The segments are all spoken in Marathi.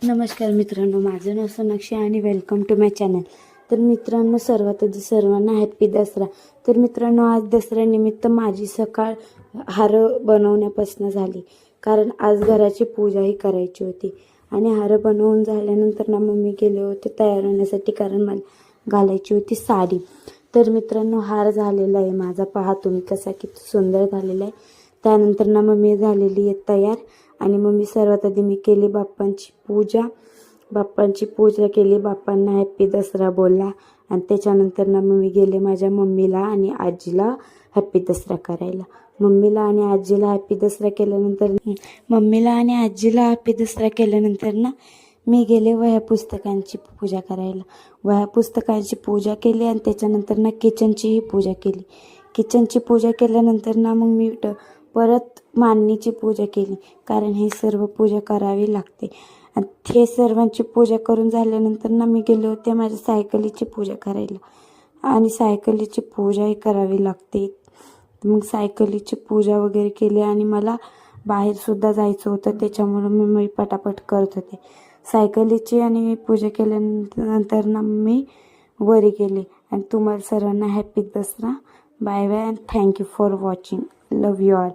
नमस्कार मित्रांनो, माझं नाव सोनाक्षी आणि वेलकम टू माय चॅनल. तर मित्रांनो, सर्वात आधी सर्वांना हॅप्पी दसरा. तर मित्रांनो, आज दसऱ्यानिमित्त माझी सकाळ हार बनवण्यापासून झाली, कारण आज घराची पूजाही करायची होती. आणि हार बनवून झाल्यानंतर ना मम्मी गेले होते तयार होण्यासाठी, कारण मला घालायची होती साडी. तर मित्रांनो, हार झालेला आहे माझा, पहा तुम्ही कसा किती सुंदर झालेला आहे. त्यानंतर ना मम्मी झालेली आहे तयार. आणि मम्मी सर्वात आधी मी केली बाप्पांची पूजा केली, बाप्पांना हॅप्पी दसरा बोलला. आणि त्याच्यानंतर ना मम्मी गेले माझ्या मम्मीला आणि आजीला हॅप्पी दसरा करायला. मम्मीला आणि आजीला हॅप्पी दसरा केल्यानंतर ना मी गेले वह्या पुस्तकांची पूजा करायला. वह्या पुस्तकांची पूजा केली आणि त्याच्यानंतर ना किचनचीही पूजा केली. किचनची पूजा केल्यानंतर ना मग मी परत मांडणीची पूजा केली, कारण हे सर्व पूजा करावी लागते. आणि हे सर्वांची पूजा करून झाल्यानंतर ना मी गेले होते माझ्या सायकलीची पूजा करायला. आणि सायकलीची पूजाही करावी लागते. मग सायकलीची पूजा वगैरे केली आणि मला बाहेरसुद्धा जायचं होतं, त्याच्यामुळं मी पटापट करत होते सायकलीची. आणि पूजा केल्यानंतर ना मी वरी गेले. आणि तुम्हाला सर्वांना happy Dussehra. Bye bye and thank you for watching. Love you all.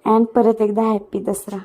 And परत एकदा हॅप्पी दसरा.